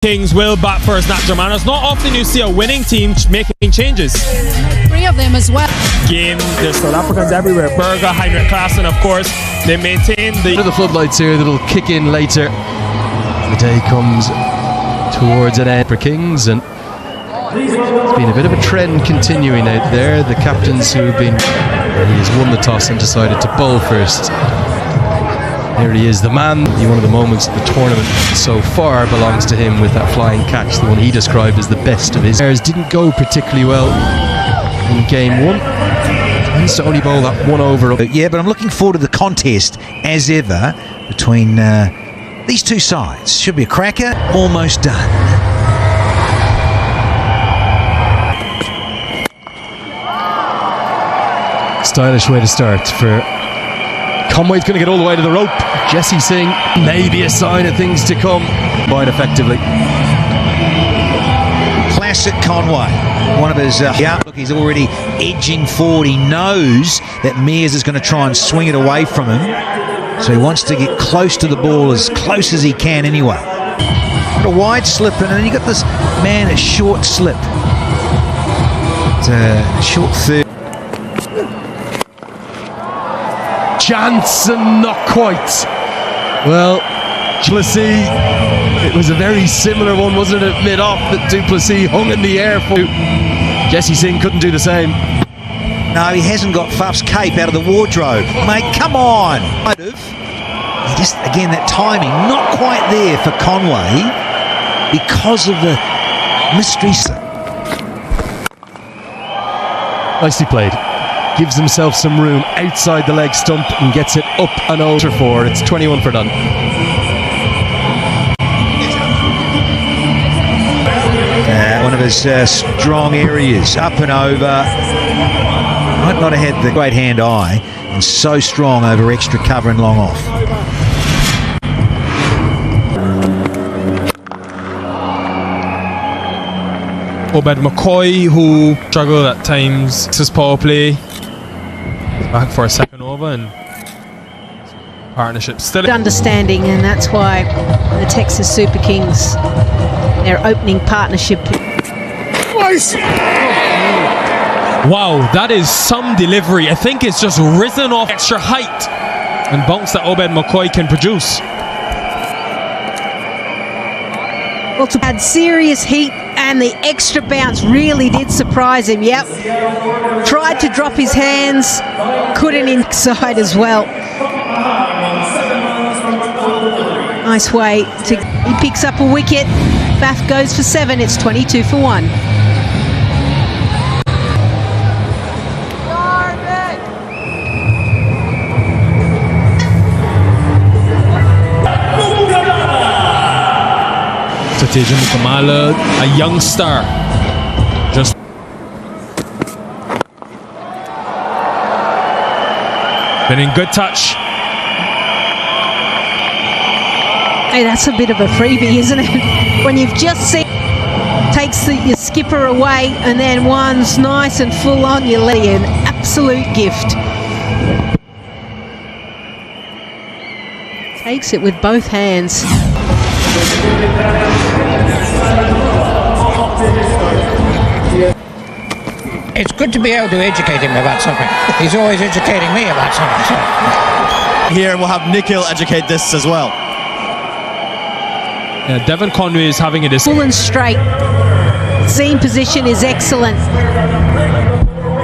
Kings will bat for his natural manner. It's not often you see a winning team making changes. 3 of them as well. Game, there's South Africans everywhere. Berger, Heinrich Klaassen, of course. They maintain the floodlights here that'll kick in later. The day comes towards an end for Kings, and it's been a bit of a trend continuing out there. The captains who have been, he has won the toss and decided to bowl first. Here he is, the man. One of the moments of the tournament so far belongs to him with that flying catch, the one he described as the best of his. Didn't go particularly well in game one. Tends to only bowl that one over. Yeah, but I'm looking forward to the contest as ever between these two sides. Should be a cracker. Almost done. Stylish way to start for Conway's going to get all the way to the rope. Jesse Singh, maybe a sign of things to come. Quite effectively. Classic Conway. One of his look, he's already edging forward. He knows that Mears is going to try and swing it away from him. So he wants to get close to the ball, as close as he can anyway. Got a wide slip, and then you got this man a short slip. It's a short third. Chance and not quite. Well, Duplessis, it was a very similar one, wasn't it? Mid-off that Duplessis hung in the air for. Jesse Singh couldn't do the same. No, he hasn't got Faf's cape out of the wardrobe. Mate, come on. He just, again, that timing, not quite there for Conway because of the mystery. Nicely played. Gives himself some room outside the leg stump and gets it up and over for. It's 21 for none. One of his strong areas, up and over. Might not have had the great hand-eye, and so strong over extra cover and long off. Obed McCoy, who struggled at times. This is power play. Back for a second over, and partnership still Understanding, and that's why the Texas Super Kings, their opening partnership. Wow, that is some delivery. I think it's just risen off extra height and bounce that Obed McCoy can produce. Well, to add serious heat, and the extra bounce really did surprise him. Yep. Tried to drop his hands, couldn't inside as well. Nice way to. He picks up a wicket. Bath goes for 7. It's 22 for 1. Tejan Mukamala, a youngster, just been in good touch. Hey, that's a bit of a freebie, isn't it? When you've just seen takes your skipper away, and then one's nice and full on, you let you an absolute gift. Takes it with both hands. It's good to be able to educate him about something. He's always educating me about something. So. Here we'll have Nikhil educate this as well. Yeah, Devon Conway is having a full and straight. Seam position is excellent.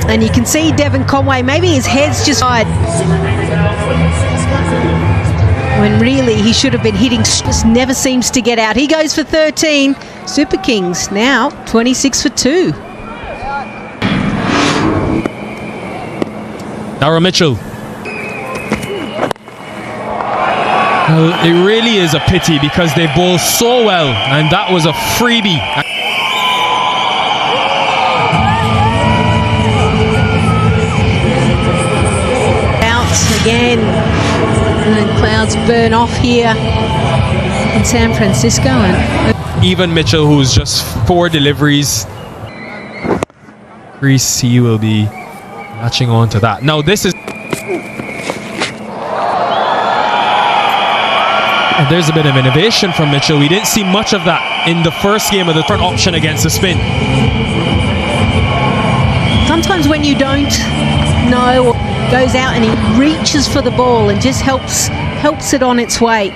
And you can see Devon Conway, maybe his head's just wide. When really he should have been hitting, just never seems to get out. He goes for 13. Super Kings now 26 for 2. Darryl Mitchell. Well, it really is a pity because they bowl so well, and that was a freebie. Bounce again, and clouds burn off here in San Francisco. And even Mitchell, who's just 4 deliveries, Greece, he will be latching on to that. Now this is, and there's a bit of innovation from Mitchell. We didn't see much of that in the first game of the third option against the spin. Sometimes when you don't know, goes out and he reaches for the ball and just helps it on its way.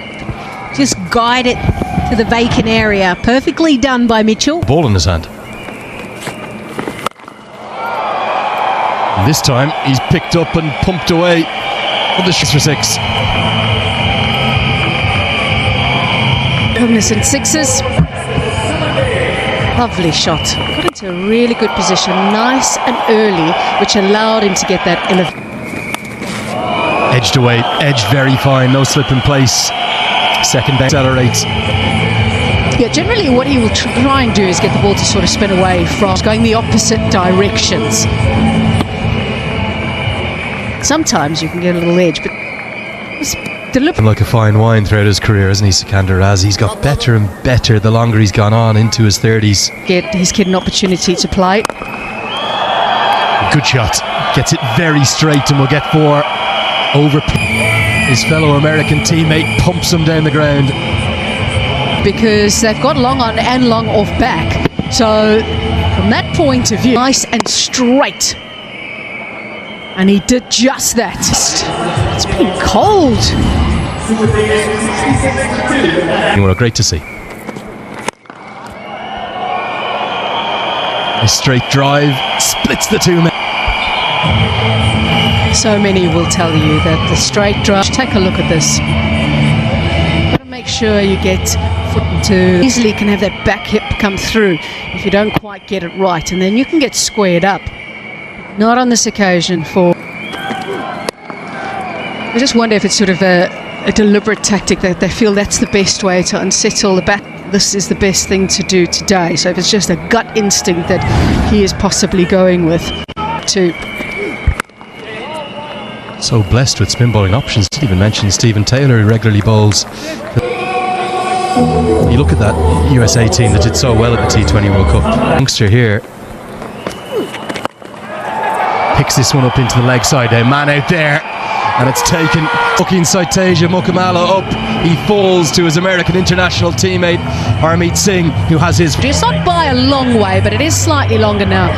Just guide it to the vacant area. Perfectly done by Mitchell. Ball in his hand. And this time he's picked up and pumped away on the shots for 6. Cognizant sixes. Lovely shot. Got into a really good position, nice and early, which allowed him to get that Edged away, edged very fine, no slip in place. Second base accelerates. Yeah, generally what he will try and do is get the ball to sort of spin away from going the opposite directions. Sometimes you can get a little edge, but it's deliberate. Like a fine wine throughout his career, isn't he, Sikander Raz? He's got better and better the longer he's gone on into his 30s. Get his kid an opportunity to play. Good shot. Gets it very straight and will get 4 over. His fellow American teammate pumps him down the ground. Because they've got long on and long off back. So from that point of view, nice and straight. And he did just that. It's been cold. Well, great to see. A straight drive splits the two men. So many will tell you that the straight drive. Take a look at this. You've got to make sure you get foot into. Easily can have that back hip come through if you don't quite get it right, and then you can get squared up. Not on this occasion. I just wonder if it's sort of a deliberate tactic that they feel that's the best way to unsettle the bat. This is the best thing to do today. So if it's just a gut instinct that he is possibly going with to. So blessed with spin bowling options. Didn't even mention Stephen Taylor, who regularly bowls. You look at that USA team that did so well at the T20 World Cup. Youngster here picks this one up into the leg side. A man out there, and it's taken. Looking inside Teja Mukamala up. He falls to his American international teammate Harmeet Singh, who has his. It's not by a long way, but it is slightly longer now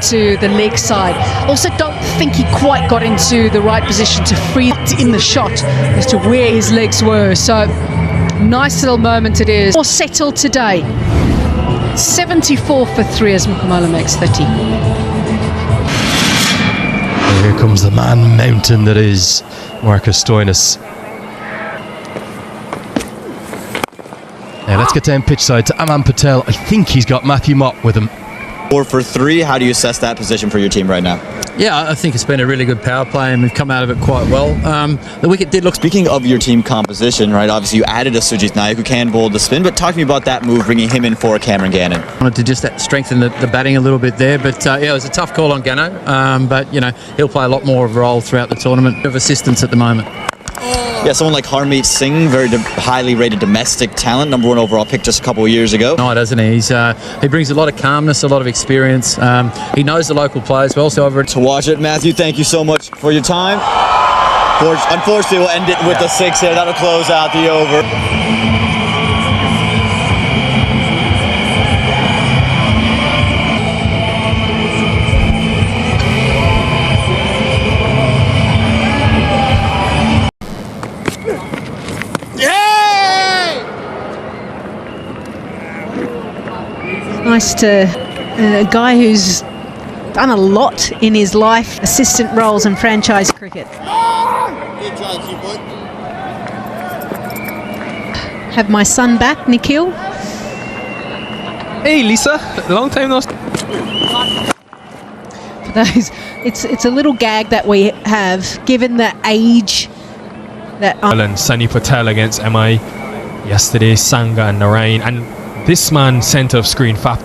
to the leg side. Also, don't think he quite got into the right position to free in the shot as to where his legs were. So, nice little moment it is. More settled today. 74 for 3 as Mukamala makes 30. Here comes the man mountain that is Marcus Stoinis. Now let's get down pitch side to Aman Patel. I think he's got Matthew Mott with him. 4 for 3. How do you assess that position for your team right now? Yeah, I think it's been a really good power play and we've come out of it quite well. The wicket did look... Speaking of your team composition, right, obviously you added a Sujit Nayak who can bowl the spin, but talk to me about that move, bringing him in for Cameron Gannon. I wanted to just strengthen the batting a little bit there, but yeah, it was a tough call on Gano, but you know, he'll play a lot more of a role throughout the tournament. Of assistance at the moment. Yeah, someone like Harmeet Singh, very highly rated domestic talent, #1 overall pick just a couple of years ago. No, doesn't he? He brings a lot of calmness, a lot of experience. He knows the local players well, so over to watch it. Matthew, thank you so much for your time. Unfortunately, we'll end it with a 6 here. That'll close out the over. Nice to a guy who's done a lot in his life, assistant roles in franchise cricket. Have my son back, Nikhil. Hey Lisa, long time no. For those, it's a little gag that we have, given the age that. And Sunny Patel against MI yesterday, Sangha and Narayan, and this man centre of screen Faf.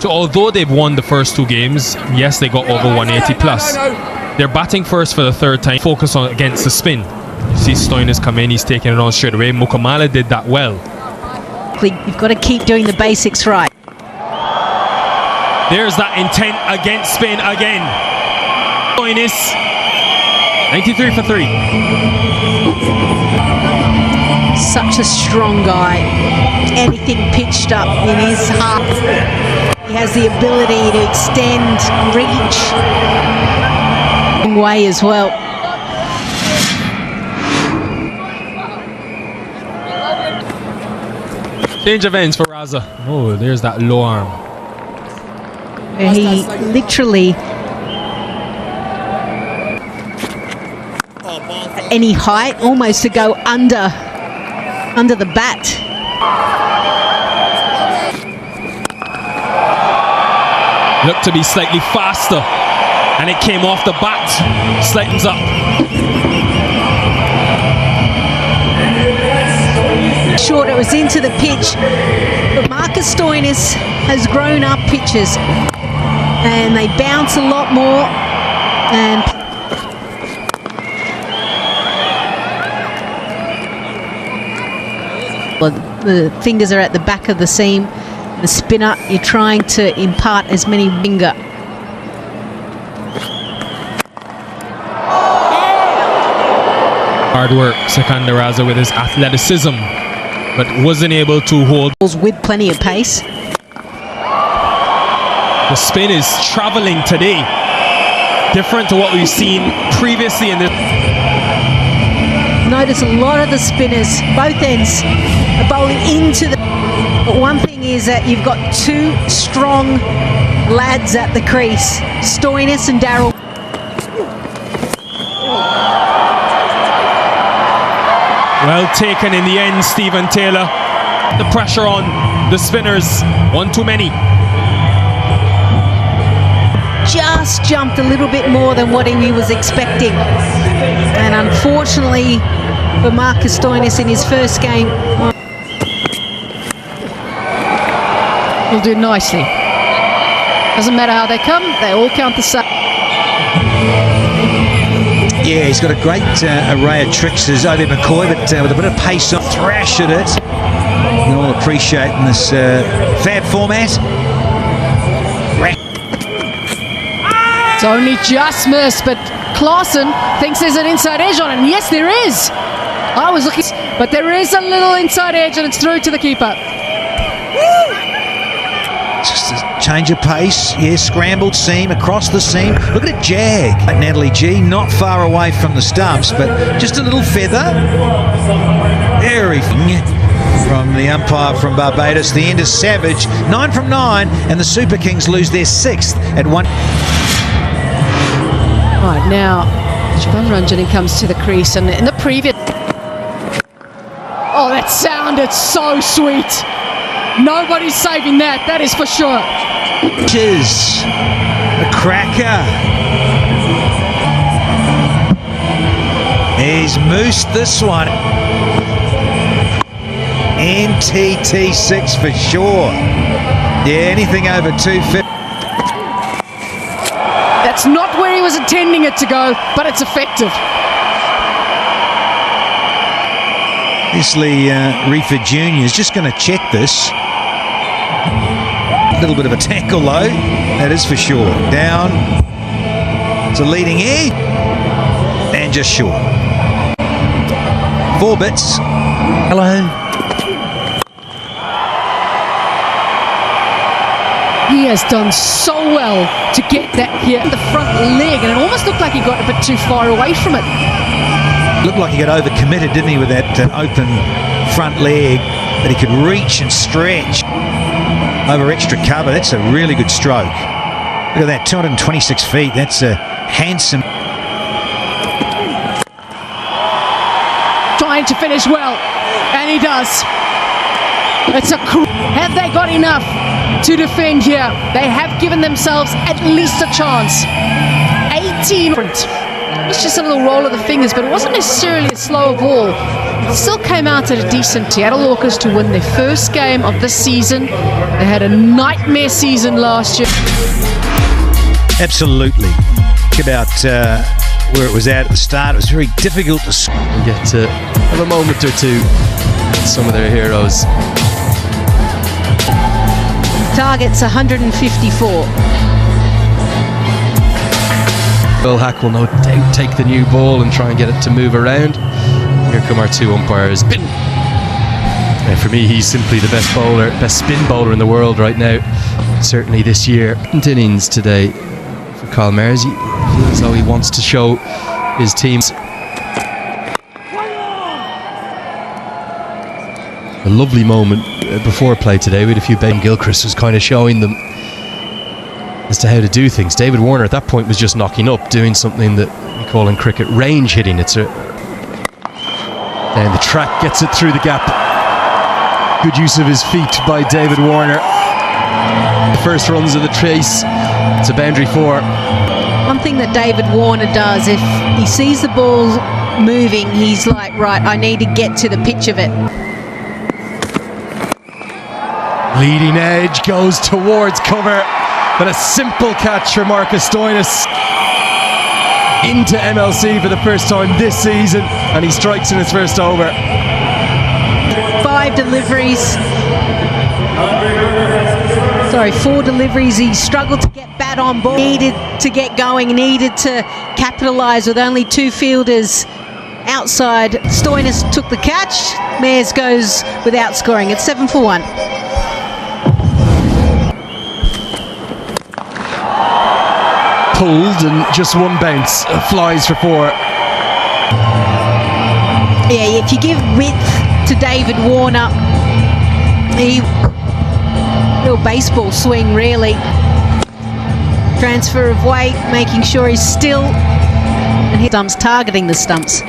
So although they've won the first 2 games, yes, they got over 180 plus. They're batting first for the 3rd time. Focus on against the spin. You see Stoinis come in, he's taking it on straight away. Mukamala did that well. You've got to keep doing the basics right. There's that intent against spin again. Stoinis, 93 for 3. such a strong guy. Anything pitched up in his heart. He has the ability to extend, reach. Long way as well. Change of ends for Raza. Oh, there's that low arm. He literally, at any height, almost to go under the bat. Looked to be slightly faster, and it came off the bat. Slightens up. Short, it was into the pitch, but Marcus Stoinis has grown up pitches, and they bounce a lot more. And the fingers are at the back of the seam. The spinner, you're trying to impart as many finger. Hard work, Sikandar Raza with his athleticism, but wasn't able to hold. With plenty of pace. The spin is traveling today, different to what we've seen previously in this. Notice a lot of the spinners, both ends, are bowling into the. But one thing is that you've got two strong lads at the crease, Stoinis and Darryl. Well taken in the end, Stephen Taylor. The pressure on the spinners, one too many. Just jumped a little bit more than what he was expecting. And unfortunately for Marcus Stoinis in his first game. Will do nicely. Doesn't matter how they come, they all count the same. Yeah, he's got a great array of tricks. There's Obi McCoy, but with a bit of pace on, thrash at it. We all appreciate in this fab format. It's only just missed, but Klaasen thinks there's an inside edge on it, and yes, there is. I was looking, but there is a little inside edge, and it's through to the keeper. Just a change of pace, yeah, scrambled seam across the seam. Look at it jag. Natalie G, not far away from the stumps, but just a little feather. Very from the umpire from Barbados. The end is savage. 9 from 9, and the Super Kings lose their 6th at 1. Right, now Shubham Ranjani comes to the crease, and in the previous. Oh, that sounded so sweet. Nobody's saving that, that is for sure. Cheers. A cracker. He's moosed this one. NTT6 for sure. Yeah, anything over 250. That's not where he was intending it to go, but it's effective. Obviously, Reefer Jr. is just going to check this. A little bit of a tackle, though. That is for sure. Down. It's a leading edge. And just short. 4 bits. Hello. He has done so well to get that here, the front leg, and it almost looked like he got a bit too far away from it. Looked like he got overcommitted, didn't he, with that open front leg, that he could reach and stretch over extra cover. That's a really good stroke. Look at that, 226 feet. That's a handsome. Trying to finish well, and he does. Have they got enough to defend here? They have given themselves at least a chance. 18. It's just a little roll of the fingers, but it wasn't necessarily a slower ball. It still came out at a decent. Seattle Orcas to win their first game of the season. They had a nightmare season last year. Absolutely. Think about where it was at the start. It was very difficult to get to have a moment or two with some of their heroes. Target's 154. Bill Hack will no doubt take the new ball and try and get it to move around. Here come our two umpires. And for me, he's simply the best bowler, best spin bowler in the world right now. Certainly this year. Innings today for Kyle Mayers. He feels as though he wants to show his teams. A lovely moment before play today. We had a few. Ben Gilchrist was kind of showing them as to how to do things. David Warner at that point was just knocking up, doing something that we call in cricket range hitting. It's a down the track, gets it through the gap. Good use of his feet by David Warner. The first runs of the chase. It's a boundary 4. One thing that David Warner does, if he sees the ball moving, he's like, right, I need to get to the pitch of it. Leading edge goes towards cover, but a simple catch for Marcus Stoinis into MLC for the first time this season, and he strikes in his first over. 4 deliveries. He struggled to get bat on ball, needed to get going, needed to capitalise with only 2 fielders outside. Stoinis took the catch. Mayers goes without scoring. It's 7 for 1. Pulled and just one bounce, flies for 4. Yeah, if you give width to David Warner, real baseball swing really. Transfer of weight, making sure he's still, and his stumps, targeting the stumps.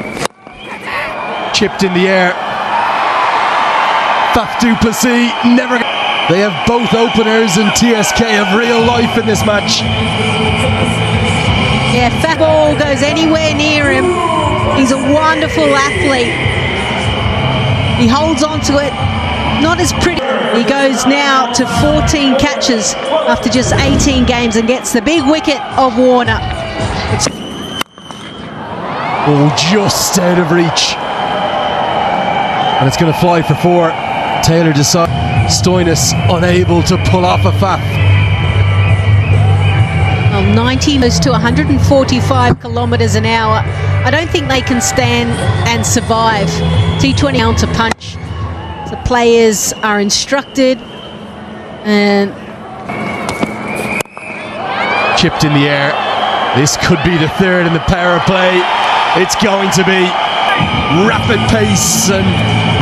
Chipped in the air. Faf du Plessis never. They have both openers and TSK have real life in this match. Yeah, Faf ball goes anywhere near him. He's a wonderful athlete. He holds on to it, not as pretty. He goes now to 14 catches after just 18 games and gets the big wicket of Warner. Oh, just out of reach. And it's going to fly for 4. Taylor decides. Stoinis unable to pull off a Faf. Well, 90 goes to 145 kilometres an hour. I don't think they can stand and survive T20 down to punch. The players are instructed, and chipped in the air. This could be the 3rd in the power play. It's going to be rapid pace and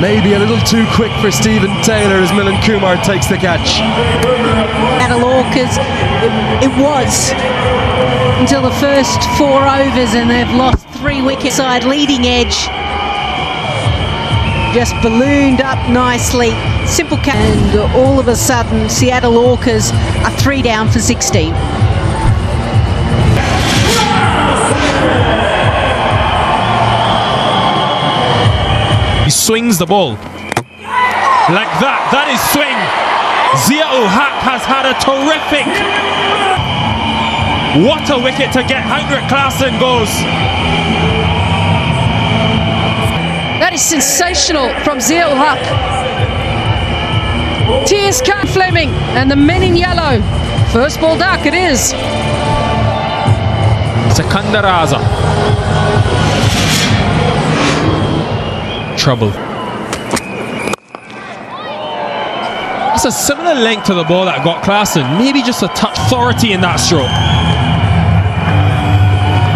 maybe a little too quick for Stephen Taylor as Milan Kumar takes the catch. Orcas, it was until the first 4 overs, and they've lost 3 wickets. Side leading edge just ballooned up nicely. Simple catch, and all of a sudden Seattle Orcas are 3 down for 16. He swings the ball like that. That is swing. Zia-ul Haq has had a terrific. What a wicket to get. Heinrich Klaassen goes. That is sensational from Zia-ul Haq. TSK Fleming and the men in yellow. First ball dark it is. Sakandaraza. Trouble. It's a similar length to the ball that got Klaassen. Maybe just a touch authority in that stroke.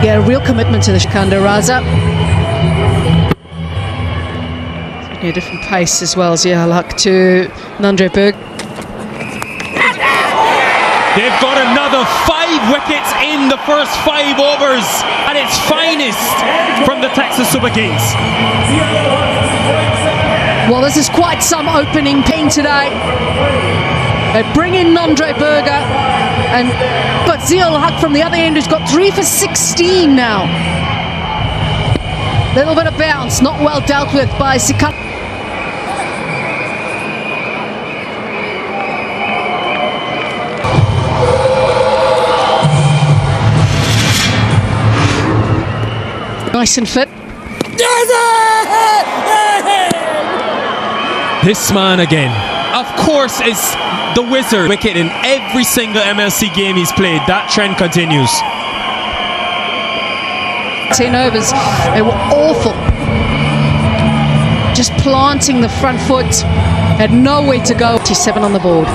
Yeah, a real commitment to the Sakandaraza. A different pace as well as Haq to Nandre Berg. They've got another 5 wickets in the first 5 overs at its finest from the Texas Super Kings. Well, this is quite some opening pain today. They bring in Nandre Berger, but Zia-ul Haq from the other end who's got 3 for 16 now. Little bit of bounce, not well dealt with by Sikand. Nice and fit. This man again, of course, is the wizard. Wicket in every single MLC game he's played. That trend continues. 10 overs, they were awful. Just planting the front foot. had nowhere to go. 27 on the board.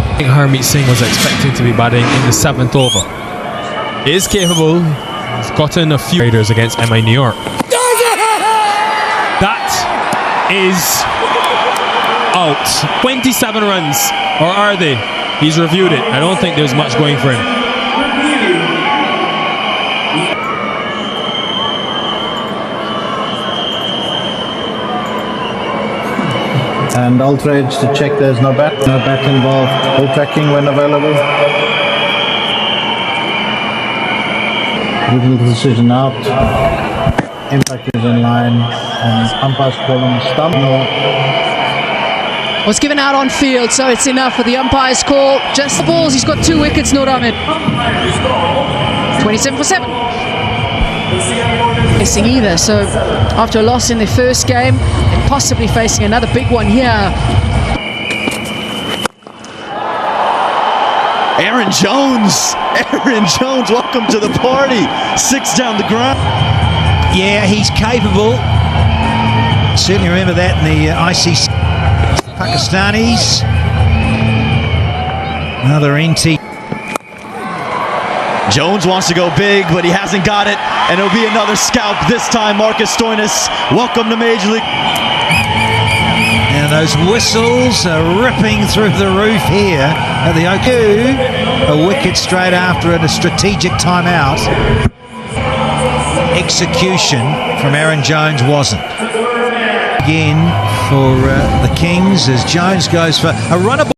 I think Harmeet Singh was expecting to be batting in the 7th over. He is capable. He's gotten a few raiders against MI New York. That is out. 27 runs, or are they? He's reviewed it. I don't think there's much going for him. And Ultra Edge to check there's no bat involved. Ball tracking when available. Little decision out. Impact is in line. And umpire's call on the stump. Was given out on field, so it's enough for the umpire's call. Just the balls. He's got 2 wickets, Nur Ahmed. 27 for 7. Facing either, so after a loss in their first game, they're possibly facing another big one here. Aaron Jones, welcome to the party. 6 down the ground. Yeah, he's capable. Certainly remember that in the ICC. Pakistanis. Another NT. Jones wants to go big, but he hasn't got it, and it'll be another scalp this time. Marcus Stoinis, welcome to Major League. And those whistles are ripping through the roof here at the Oku. A wicket straight after it, a strategic timeout. Execution from Aaron Jones wasn't. Again for the Kings as Jones goes for a runner.